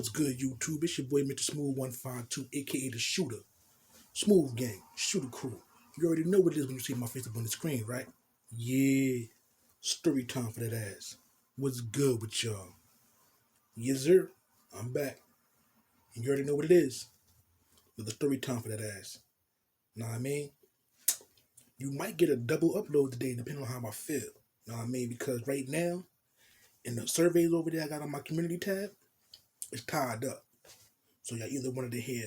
What's good, YouTube? It's your boy, Mr. Smooth 152, aka the Shooter. Smooth Gang, Shooter Crew. You already know what it is when you see my face up on the screen, right? Yeah, story time for that ass. What's good with y'all? Yes, sir. I'm back. And you already know what it is. With the story time for that ass. Know what I mean? You might get a double upload today depending on how I feel. Know what I mean? Because right now, in the surveys over there I got on my community tab, it's tied up. So y'all either wanted to hear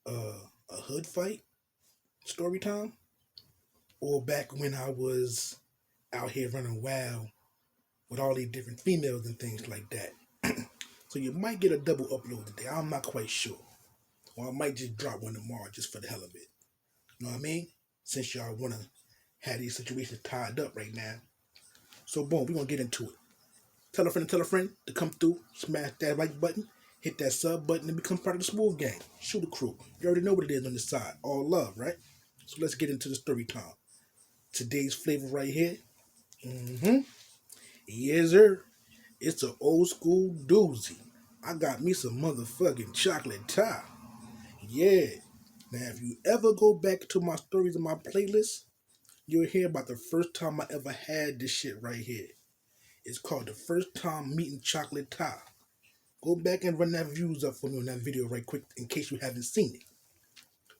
a hood fight story time, or back when I was out here running wild with all these different females and things like that. So you might get a double upload today. I'm not quite sure. Or I might just drop one tomorrow just for the hell of it. You know what I mean? Since y'all want to have these situations tied up right now. So boom, we're going to get into it. Tell a friend to come through, smash that like button, hit that sub button, and become part of the Smooth Gang. Shooter Crew. You already know what it is on the side. All love, right? So let's get into the story time. Today's flavor right here. Yes, sir. It's an old school doozy. I got me some motherfucking chocolate top. Yeah. Now, if you ever go back to my stories in my playlist, you'll hear about the first time I ever had this shit right here. It's called The First Time Meeting Chocolate Top. Go back and run that views up for me on that video right quick in case you haven't seen it.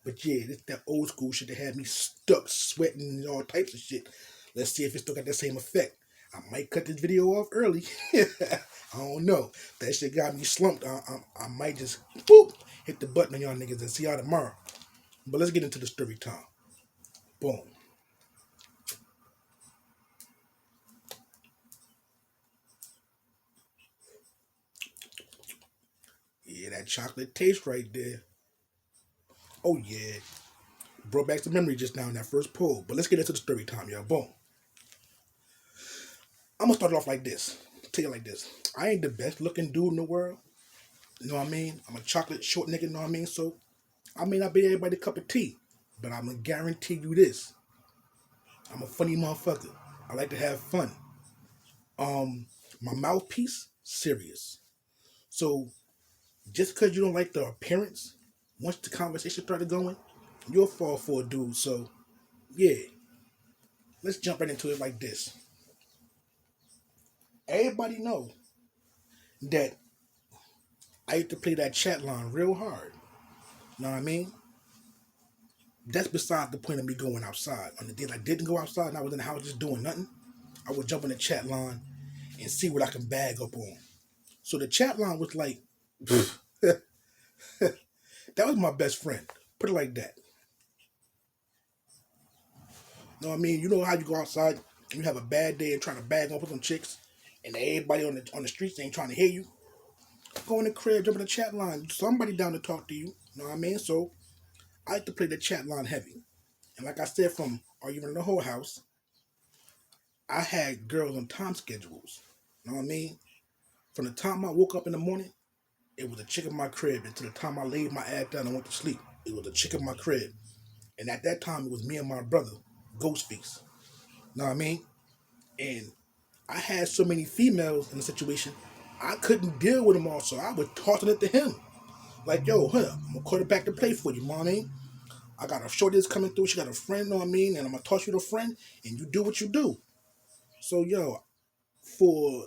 But yeah, it's that old school shit that had me stuck, sweating, and all types of shit. Let's see if it still got that same effect. I might cut this video off early. I don't know. That shit got me slumped. I might just boop, hit the button on y'all niggas and see y'all tomorrow. But let's get into the story time. Boom. Yeah, that chocolate taste right there. Oh yeah. Brought back some memory just now in that first pull. But let's get into the story time, y'all. Boom. I'm gonna start it off like this. Tell you like this. I ain't the best looking dude in the world. You know what I mean? I'm a chocolate short nigga, you know what I mean? So I may not be everybody's cup of tea, but I'm gonna guarantee you this. I'm a funny motherfucker. I like to have fun. My mouthpiece, serious. So just because you don't like the appearance, once the conversation started going, you'll fall for a dude. So yeah, let's jump right into it like this. Everybody know that I used to play that Chatline real hard. You know what I mean? That's beside the point of me going outside. On the days I didn't go outside and I was in the house just doing nothing, I would jump in the Chatline and see what I can bag up on. So the Chatline was like, that was my best friend. Put it like that. You know what I mean? You know how you go outside and you have a bad day and trying to bag up with some chicks and everybody on the streets ain't trying to hear you? Go in the crib, jump in the Chatline. Somebody down to talk to you. You know what I mean? So I like to play the Chatline heavy. And like I said, from Are You in the Whole House, I had girls on time schedules. You know what I mean? From the time I woke up in the morning, it was a chick in my crib. Until the time I laid my ass down and went to sleep, it was a chick in my crib. And at that time, it was me and my brother, Ghostface. You know what I mean? And I had so many females in the situation, I couldn't deal with them all. So I was tossing it to him. Like, yo, I'm a quarterback to play for you, you know what I mean? I got a shorty that's coming through. She got a friend, you know what I mean? And I'm going to toss you the friend, and you do what you do. So, yo, for...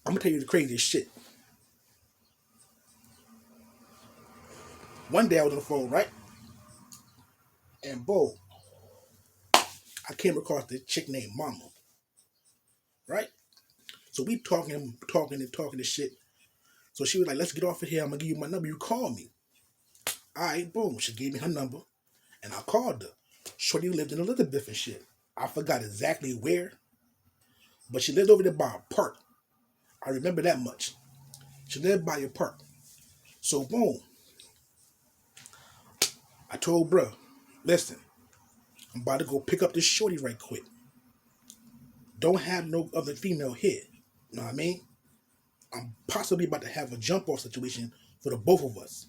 I'm going to tell you the craziest shit. One day I was on the phone, right? And, boom, I came across this chick named Mama, right? So we talking this shit. So she was like, let's get off of here. I'm going to give you my number. You call me. All right, boom. She gave me her number, and I called her. Shorty lived in Elizabeth and shit. I forgot exactly where, but she lived over there by a park. I remember that much. She lived by a park. So, boom. I told bruh, listen, I'm about to go pick up this shorty right quick. Don't have no other female here. You know what I mean? I'm possibly about to have a jump off situation for the both of us.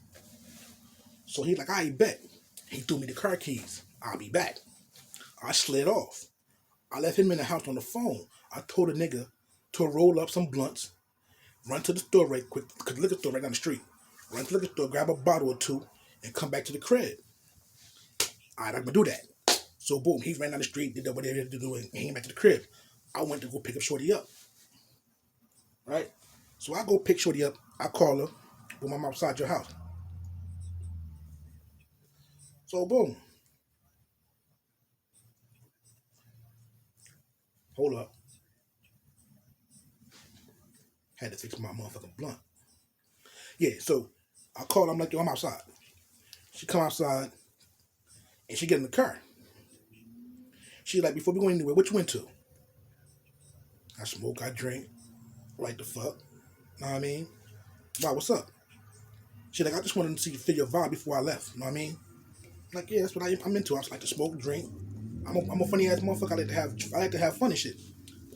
So he like, I bet. He threw me the car keys. I'll be back. I slid off. I left him in the house on the phone. I told a nigga to roll up some blunts, run to the store right quick, because the liquor store right down the street. Run to the liquor store, grab a bottle or two, and come back to the crib. All right, I'm going to do that. So, boom, he ran down the street, did whatever he had to do, and came back to the crib. I went to go pick up Shorty up. Right? So I go pick Shorty up. I call her. Boom, I'm outside your house. So, boom. Hold up. Had to fix my motherfucking blunt. Yeah, so I called her. I'm like, yo, I'm outside. She come outside, and she get in the car. She like, before we go anywhere, what you into? I smoke, I drink, like the fuck. Know what I mean? Wow, what's up? She like, I just wanted to see you feel your vibe before I left. Know what I mean? I'm like, yeah, that's what I'm into. I just like to smoke, drink. I'm a funny ass motherfucker. I like to have fun and shit.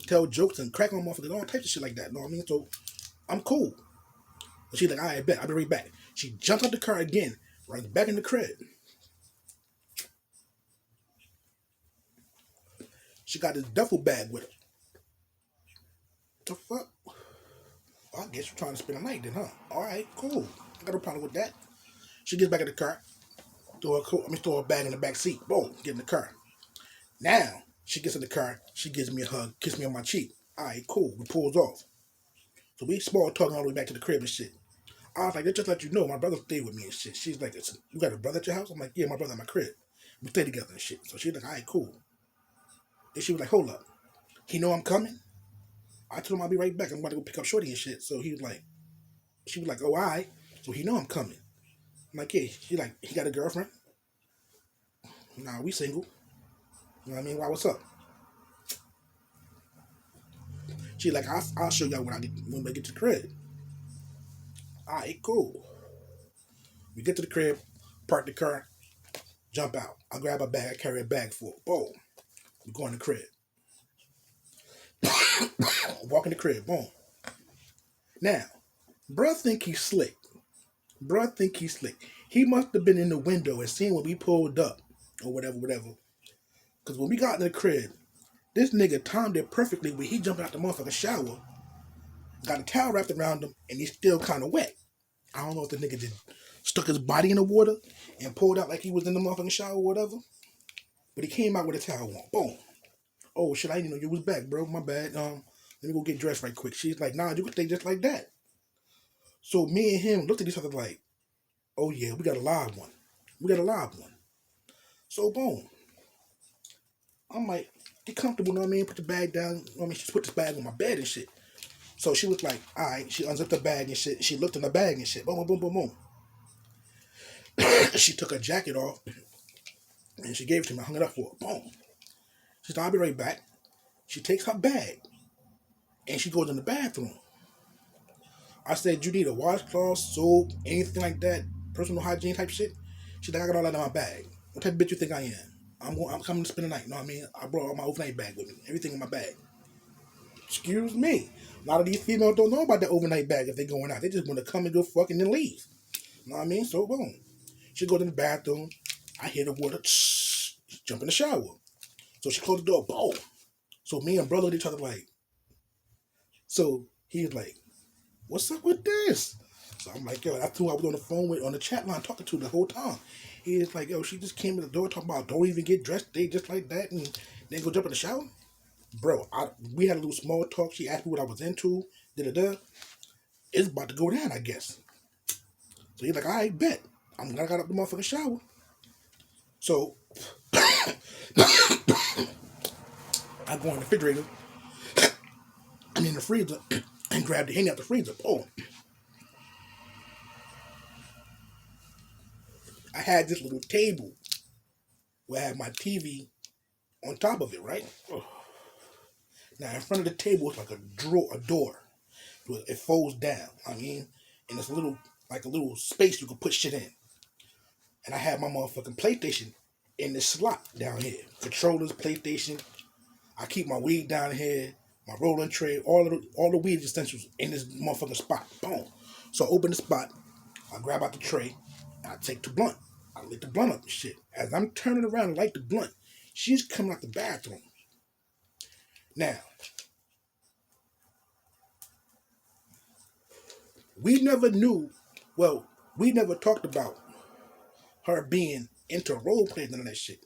Tell jokes and crack on motherfuckers, all types of shit like that. Know what I mean? So I'm cool. So she's like, all right, bet. I'll be right back. She jumps out the car again, runs back in the crib. She got this duffel bag with her. What the fuck? Well, I guess you're trying to spend the night then, huh? All right, cool. I got no problem with that. She gets back in the car. Throw her bag in the back seat. Boom, get in the car. Now, she gets in the car. She gives me a hug, kisses me on my cheek. All right, cool. We pulls off. So we small talking all the way back to the crib and shit. I was like, just let you know, my brother stayed with me and shit. She's like, you got a brother at your house? I'm like, yeah, my brother at my crib. We stay together and shit. So she's like, all right, cool. Then she was like, hold up. He know I'm coming? I told him I'll be right back. I'm about to go pick up Shorty and shit. So she was like, oh, all right. So he know I'm coming. I'm like, yeah. She like, he got a girlfriend? Nah, we single. You know what I mean? Why, what's up? She like, I'll show y'all when I get to the crib. All right, cool. We get to the crib, park the car, jump out. I grab a bag, I carry a bag full. Boom. We go in the crib. Walk in the crib, boom. Now, bruh think he's slick. He must have been in the window and seen when we pulled up, or whatever. Because when we got in the crib, this nigga timed it perfectly where he jumped out the motherfucking shower, got a towel wrapped around him, and he's still kind of wet. I don't know if the nigga just stuck his body in the water and pulled out like he was in the motherfucking shower or whatever. But he came out with a towel on. Boom. Oh, shit, I didn't know you was back, bro. My bad. Let me go get dressed right quick. She's like, nah, you can stay just like that. So me and him looked at each other like, oh yeah, we got a live one. So boom. I'm like, get comfortable, know what I mean? Put the bag down. You know what I mean? She put this bag on my bed and shit. So she was like, all right. She unzipped the bag and shit. She looked in the bag and shit. Boom, boom, boom, boom. She took her jacket off and she gave it to me. I hung it up for her. Boom. She said, I'll be right back. She takes her bag and she goes in the bathroom. I said, you need a washcloth, soap, anything like that, personal hygiene type shit? She's like, I got all that in my bag. What type of bitch you think I am? I'm coming to spend the night, you know what I mean? I brought all my overnight bag with me, everything in my bag. Excuse me. A lot of these females don't know about the overnight bag if they're going out. They just want to come and go fuck and then leave. You know what I mean? So, boom. She goes in the bathroom. I hear the water, jump in the shower. So she closed the door, boom. So me and brother looked at each other like, so he's like, what's up with this? So I'm like, yo, that's who I was on the phone with, on the chat line talking to the whole time. He's like, yo, she just came to the door talking about don't even get dressed, they just like that, and then go jump in the shower. Bro, we had a little small talk. She asked me what I was into. It's about to go down, I guess. So he's like, all right, bet. I'm gonna get up the motherfucking shower. So I go in the refrigerator, I mean the freezer, and grab the Henny out the freezer. Oh, I had this little table where I had my TV on top of it, right? Oh. Now in front of the table is like a door. It folds down. I mean, and it's a little space you can put shit in. And I had my motherfucking PlayStation in this slot down here. Controllers, PlayStation. I keep my weed down here, my rolling tray, all the weed essentials in this motherfucking spot. Boom. So I open the spot, I grab out the tray, and I take the blunt. I lit the blunt up and shit. As I'm turning around and light the blunt, she's coming out the bathroom. Now, We never knew, well, we never talked about her being into role playing and that shit.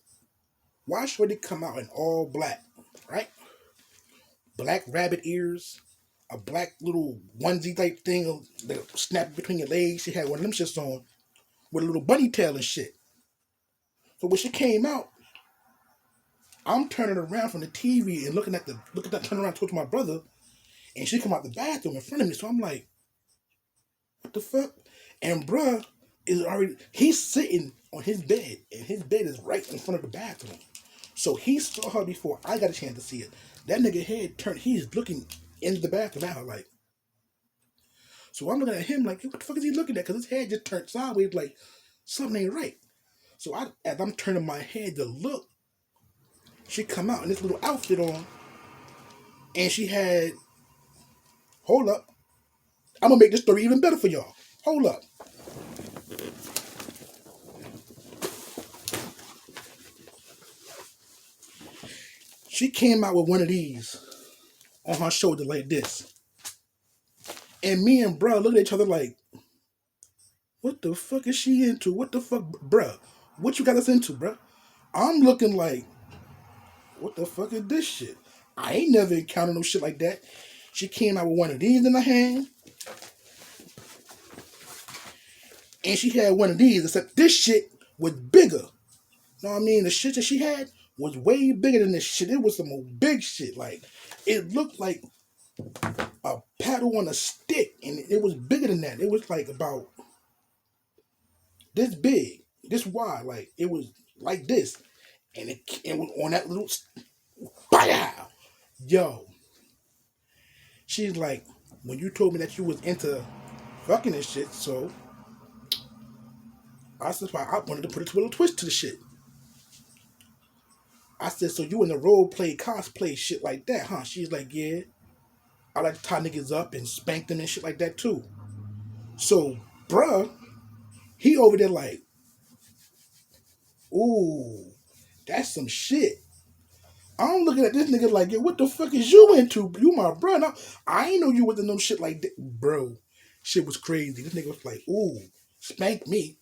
Why should it come out in all black, right? Black rabbit ears, a black little onesie type thing that snapped between your legs. She had one of them shits on with a little bunny tail and shit. So when she came out, I'm turning around from the TV and looking at turning around towards my brother, and she come out the bathroom in front of me. So I'm like, what the fuck? And bruh he's sitting on his bed, and his bed is right in front of the bathroom. So he saw her before I got a chance to see it. That nigga head turned, he's looking in the bathroom at her like. So I'm looking at him like, what the fuck is he looking at? Because his head just turned sideways like something ain't right. So as I'm turning my head to look, she come out in this little outfit on, and she had, hold up, I'm gonna make this story even better for y'all. Hold up. She came out with one of these on her shoulder like this. And me and bruh look at each other like, what the fuck is she into? What the fuck, bruh? What you got us into, bruh? I'm looking like, what the fuck is this shit? I ain't never encountered no shit like that. She came out with one of these in her hand. And she had one of these, except this shit was bigger. You know what I mean? The shit that she had was way bigger than this shit. It was some big shit. Like, it looked like a paddle on a stick. And it was bigger than that. It was like about this big, this wide. Like, it was like this. And it was on that little, pow! Yo. She's like, when you told me that you was into fucking and shit, so I said, why I wanted to put a little twist to the shit. I said, so you in the role play, cosplay shit like that, huh? She's like, yeah. I like to tie niggas up and spank them and shit like that too. So, bruh, he over there like, ooh, that's some shit. I'm looking at this nigga like, yo, what the fuck is you into? You my bro. Now, I ain't know you with no shit like that. Bro, shit was crazy. This nigga was like, ooh, spank me.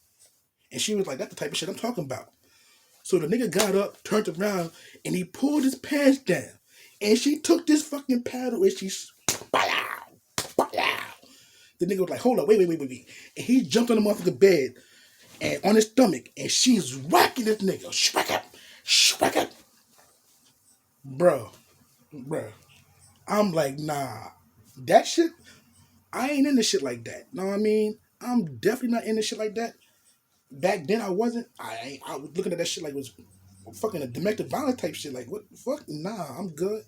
And she was like, that's the type of shit I'm talking about. So the nigga got up, turned around, and he pulled his pants down. And she took this fucking paddle and she, pow, pow. The nigga was like, hold up, wait. And he jumped on the motherfucking bed and on his stomach, and she's whacking this nigga. Schwack up. Bro. I'm like, nah. That shit, I ain't into shit like that. Know what I mean? I'm definitely not into shit like that. Back then I wasn't. I was looking at that shit like it was fucking a domestic violence type shit. Like, what the fuck? Nah, I'm good.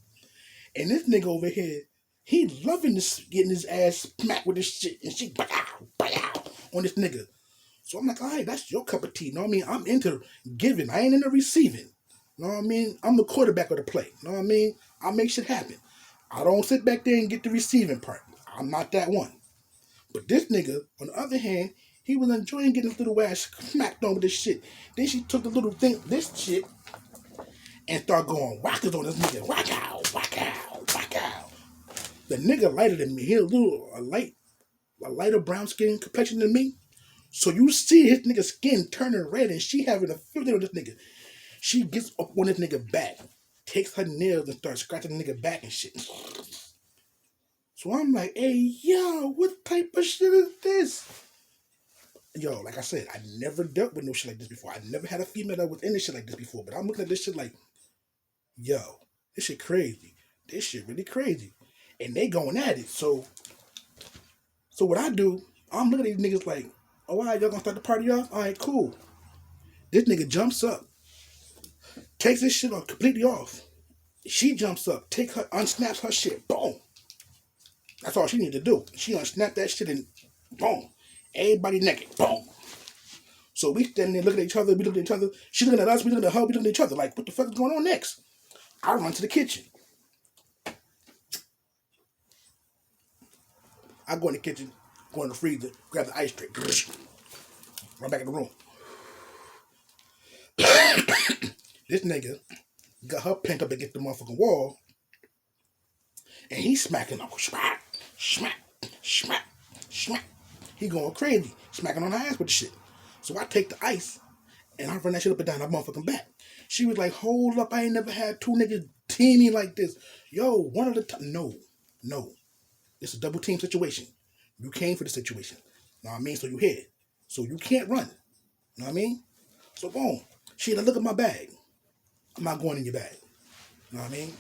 And this nigga over here, he loving this, getting his ass smacked with this shit, and she on this nigga. So I'm like, all right, that's your cup of tea. Know what I mean? I'm into giving. I ain't into receiving. Know what I mean? I'm the quarterback of the play. Know what I mean? I make shit happen. I don't sit back there and get the receiving part. I'm not that one. But this nigga, on the other hand, he was enjoying getting his little ass smacked on with this shit. Then she took the little thing, this shit, and started going whackers on this nigga. Whack out. The nigga lighter than me. He a lighter brown skin complexion than me. So you see his nigga skin turning red, and she having a feeling on this nigga. She gets up on this nigga back, takes her nails and starts scratching the nigga back and shit. So I'm like, hey, yo, what type of shit is this? Yo, like I said, I never dealt with no shit like this before. I never had a female that was in this shit like this before. But I'm looking at this shit like, yo, this shit crazy. This shit really crazy. And they going at it. So what I do, I'm looking at these niggas like, oh, all right, y'all gonna start the party off? All right, cool. This nigga jumps up, takes this shit off, completely off. She jumps up, unsnaps her shit, boom. That's all she needed to do. She unsnapped that shit and boom. Everybody naked, boom. So we standing there looking at each other, we looking at each other. She looking at us, we looking at her, we looking at each other. Like, what the fuck is going on next? I run to the kitchen. I go in the kitchen, go in the freezer, grab the ice tray, run back in the room. This nigga got her pent up against the motherfucking wall, and he's smacking her. Smack. He going crazy, smacking on her ass with the shit. So I take the ice and I run that shit up and down her motherfucking back. She was like, hold up, I ain't never had two niggas teaming like this. Yo, one of the time. No. It's a double team situation. You came for the situation. Know what I mean? So you here. So you can't run. Know what I mean? So boom. She like, look at my bag. I'm not going in your bag. Know what I mean?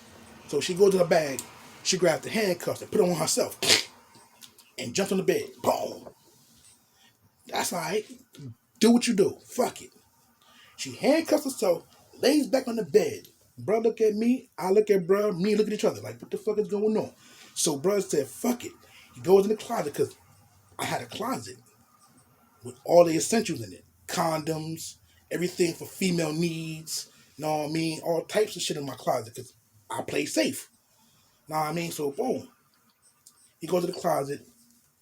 So she goes to the bag. She grabs the handcuffs and put them on herself. And jumps on the bed. Boom. That's all right. Do what you do. Fuck it. She handcuffs herself, lays back on the bed. Bruh look at me, I look at bruh, me look at each other. Like, what the fuck is going on? So bruh said, fuck it. He goes in the closet because I had a closet with all the essentials in it. Condoms, everything for female needs, you know what I mean? All types of shit in my closet because I play safe. Know what I mean? So boom. He goes to the closet,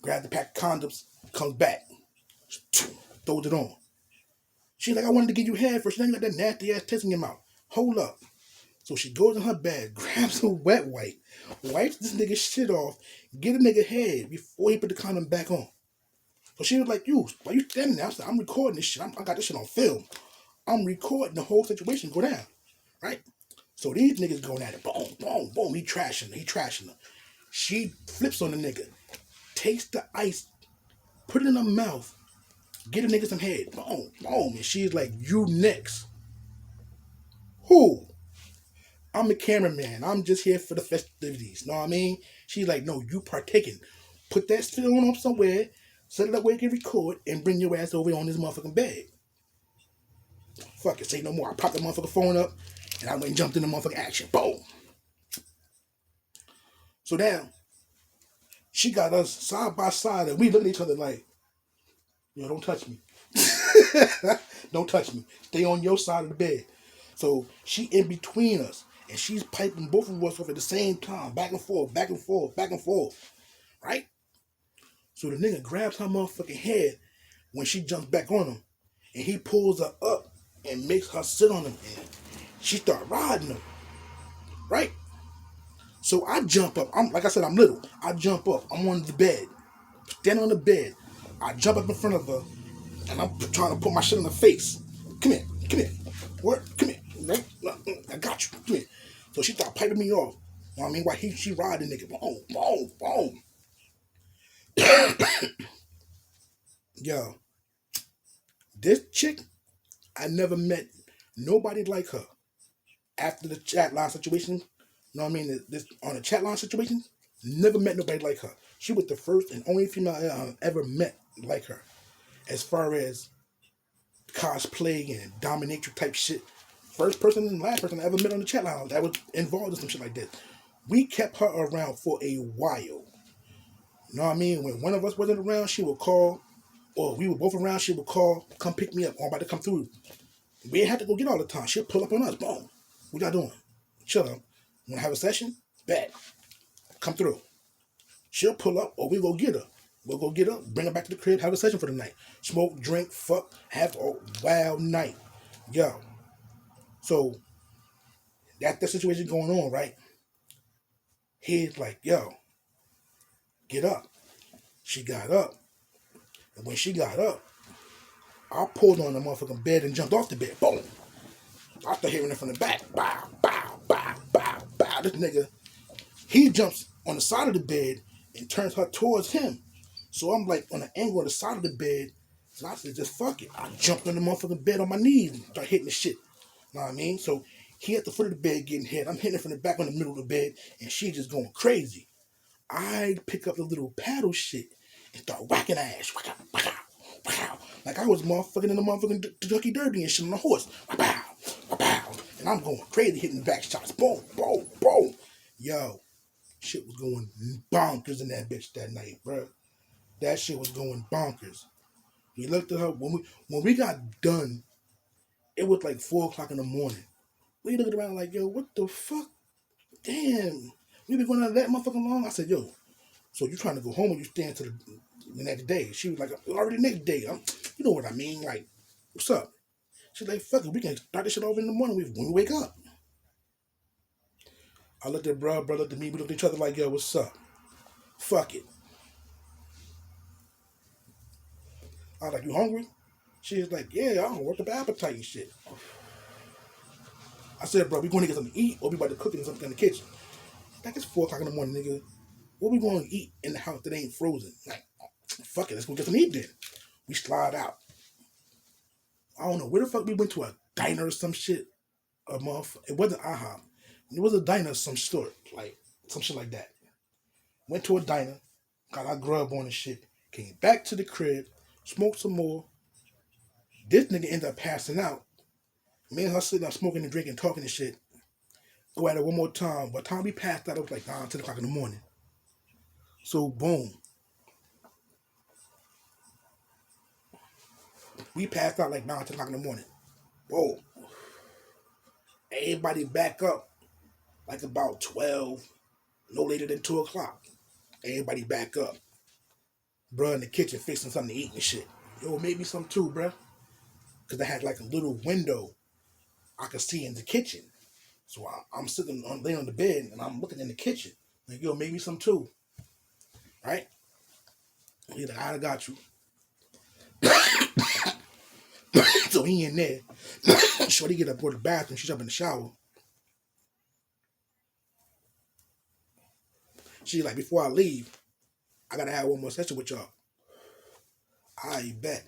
grabs the pack of condoms, comes back, throws it on. She's like, I wanted to give you head first. She ain't got that nasty ass taste in your mouth. Hold up. So she goes in her bag, grabs a wet wipe, wipes this nigga shit off, get a nigga head before he put the condom back on. So she was like, you, why you standing there? I said, I'm recording this shit. I got this shit on film. I'm recording the whole situation go down. Right? So these niggas going at it. Boom, boom, boom. He trashing her. She flips on the nigga, takes the ice, put it in her mouth, get a nigga some head. Boom, boom. And she's like, you next. Who? I'm the cameraman. I'm just here for the festivities. Know what I mean? She's like, no, you partaking. Put that film up somewhere, set it up where you can record, and bring your ass over on this motherfucking bed. Fuck it, say no more. I popped the motherfucking phone up, and I went and jumped in the motherfucking action. Boom. So now, she got us side by side, and we look at each other like, yo, don't touch me. Don't touch me. Stay on your side of the bed. So she in between us. And she's piping both of us off at the same time. Back and forth, back and forth, back and forth. Right? So the nigga grabs her motherfucking head when she jumps back on him. And he pulls her up and makes her sit on him. And she start riding him. Right? So I jump up. Like I said, I'm little. I jump up. I'm on the bed. Standing on the bed. I jump up in front of her. And I'm trying to put my shit in her face. Come here. Come here. What? Come here. I got you. Come here. So she started piping me off. You know what I mean? While she riding nigga. Boom, boom, boom. Yo. This chick, I never met nobody like her. After the Chatline situation, you know what I mean? This on the Chatline situation, never met nobody like her. She was the first and only female I ever met like her. As far as cosplay and dominatrix type shit. First person and last person I ever met on the Chatline that was involved in some shit like this. We kept her around for a while. You know what I mean? When one of us wasn't around, she would call, or we were both around, she would call, come pick me up, I'm about to come through. We didn't have to go get all the time. She'll pull up on us. Boom. What y'all doing? Chill out. Want to have a session? Bet. Come through. She'll pull up, or we go get her. We'll go get her, bring her back to the crib, have a session for the night. Smoke, drink, fuck, have a wild night. Yo. So, that's the situation going on, right? He's like, yo, get up. She got up. And when she got up, I pulled on the motherfucking bed and jumped off the bed. Boom. I started hearing it from the back. Bow, bow, bow, bow, bow. This nigga, he jumps on the side of the bed and turns her towards him. So I'm like on the angle on the side of the bed. So I said, just fuck it. I jumped on the motherfucking bed on my knees and start hitting the shit. Know what I mean? So he at the foot of the bed getting hit. I'm hitting it from the back on the middle of the bed, and she just going crazy. I pick up the little paddle shit and start whacking ass. Whack out, whack out, whack out. Like I was motherfucking in the motherfucking Kentucky Derby and shit on a horse. Whack out, whack out. And I'm going crazy hitting back shots. Boom, boom, boom. Yo, shit was going bonkers in that bitch that night, bro. That shit was going bonkers. We looked at her when we got done. It was like 4 o'clock in the morning. We looked around like, yo, what the fuck? Damn. We been going out that motherfucking long? I said, yo, so you trying to go home or you staying to the next day? She was like, already next day. You know what I mean? Like, what's up? She's like, fuck it, we can start this shit over in the morning when we wake up. I looked at bro looked at me, we looked at each other like, yo, what's up? Fuck it. I was like, you hungry? She was like, yeah, I don't work up appetite and shit. I said, bro, we going to get something to eat or we about to cook something in the kitchen? Like, it's 4 o'clock in the morning, nigga. What we going to eat in the house that ain't frozen? Like, fuck it, let's go get some eat then. We slide out. I don't know, where the fuck we went to, a diner or some shit? A month. It wasn't IHOP. It was a diner of some sort, like some shit like that. Went to a diner, got our grub on and shit, came back to the crib, smoked some more. This nigga ended up passing out. Me and her sitting there smoking and drinking, talking and shit. Go at it one more time. By the time we passed out, it was like 9, 10 o'clock in the morning. So, boom. We passed out like 9, 10 o'clock in the morning. Whoa. Everybody back up like about 12, no later than 2 o'clock. Everybody back up. Bruh in the kitchen fixing something to eat and shit. Yo, maybe some too, bruh. Because I had like a little window I could see in the kitchen. So I'm sitting laying on the bed and I'm looking in the kitchen. Like, yo, maybe some too. Right? He's like, I got you. So he in there. Shorty get up, go to the bathroom. She's up in the shower. She's like, before I leave, I gotta have one more session with y'all. I bet.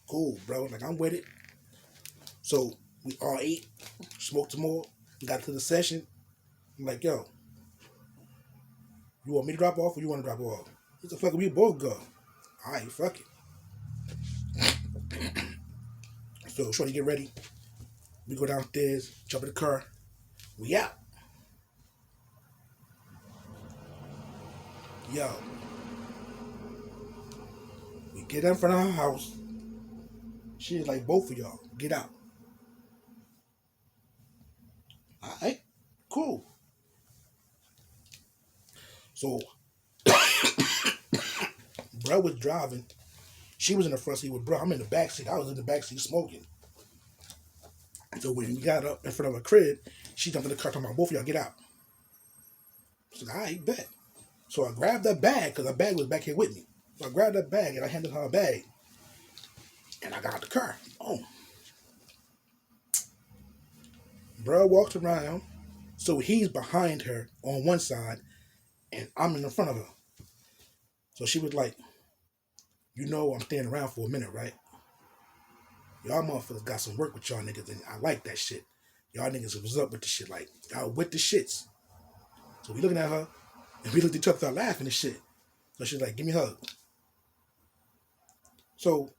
Cool, bro. Like, I'm with it. So we all ate, smoked some more, got to the session. I'm like, yo, you want me to drop off or you want to drop off? He said, fuck it, we both go. All right, fuck it. So shorty get ready. We go downstairs, jump in the car. We out. Yo. We get in front of her house. She's like, both of y'all, get out. All right, cool. So, bro was driving. She was in the front seat with bro. I'm in the back seat. I was in the back seat smoking. So when we got up in front of her crib, she jumped in the car talking about, both of y'all get out. I said, all right, bet. So I grabbed that bag, because her bag was back here with me. So I grabbed that bag and I handed her a bag. And I got out the car. Oh. Bro walked around. So he's behind her on one side and I'm in the front of her. So she was like, you know I'm staying around for a minute, right? Y'all motherfuckers got some work with y'all niggas and I like that shit. Y'all niggas was up with the shit, like, y'all with the shits. So we looking at her and we looked at each other laughing and shit. So she's like, give me a hug. So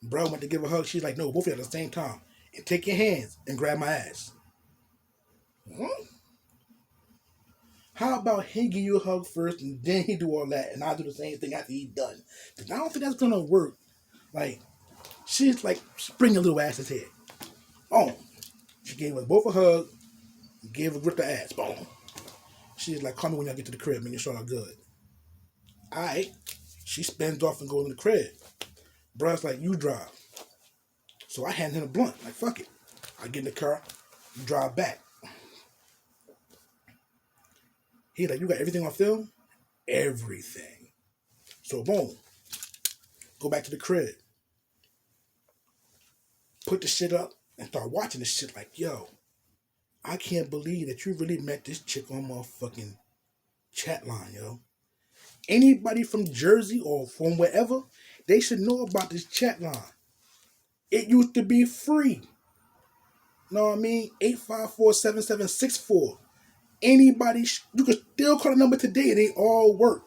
bro went to give her a hug. She's like, no, both of you at the same time. And take your hands and grab my ass. Hmm? How about he give you a hug first and then he do all that and I do the same thing after he's done? Because I don't think that's going to work. Like, she's like, spring your little ass's head. Boom. She gave us both a hug, gave her grip the ass. Boom. She's like, call me when y'all get to the crib, making sure I'm good. All right. She spins off and goes in the crib. Bruh's like, you drive. So I hand him a blunt. Like, fuck it. I get in the car, drive back. He like, you got everything on film? Everything. So boom. Go back to the crib. Put the shit up and start watching this shit like, yo, I can't believe that you really met this chick on motherfucking Chatline, yo. Anybody from Jersey or from wherever, they should know about this Chatline. It used to be free. Know what I mean? 854-7764. Anybody, you can still call the number today. They all work.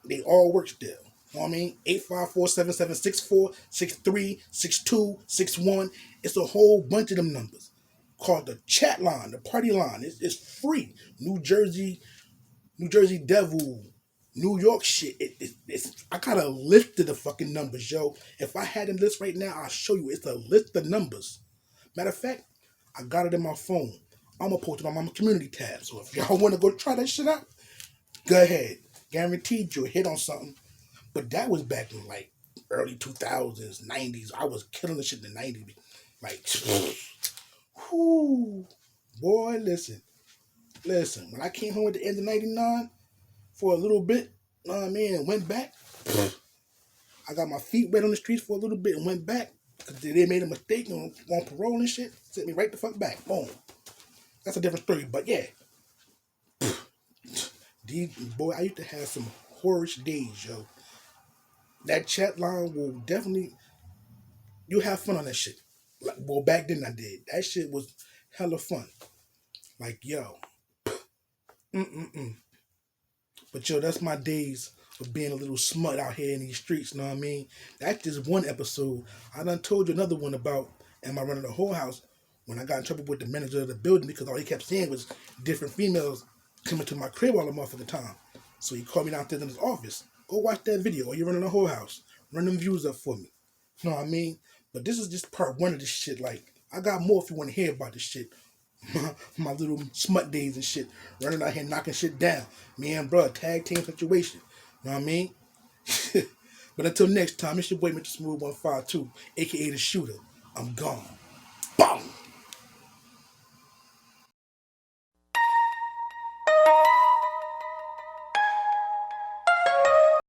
They all work still. Know what I mean? 854-7764, 636261. It's a whole bunch of them numbers. Called the chat line, the party line. It's free. New Jersey Devil, New York shit. It's I got a list of the fucking numbers, yo. If I had a list right now, I'll show you. It's a list of numbers. Matter of fact, I got it in my phone. I'm going to post it on my community tab. So if y'all want to go try that shit out, go ahead. Guaranteed you'll hit on something. But that was back in like early 2000s, 90s. I was killing the shit in the 90s. Like, whoo. Boy, listen. When I came home at the end of 99 for a little bit, you know what I mean, and went back, I got my feet wet on the streets for a little bit and went back because they made a mistake on parole and shit. Sent me right the fuck back. Boom. That's a different story. But yeah, boy, I used to have some horrish days, yo. That chat line will definitely, you have fun on that shit. Like, well, back then I did. That shit was hella fun. Like, yo. But yo, that's my days of being a little smut out here in these streets, know what I mean? That's just one episode. I done told you another one about am I running the whole house when I got in trouble with the manager of the building because all he kept saying was different females coming to my crib all the motherfucking time. So he called me downstairs in his office. Go watch that video or you're running the whole house. Run them views up for me. You know what I mean? But this is just part one of this shit. Like, I got more if you want to hear about this shit. My little smut days and shit. Running out here knocking shit down. Me and bruh, tag team situation. You know what I mean? But until next time, it's your boy Mr. Smooth 152, aka the shooter. I'm gone. Boom!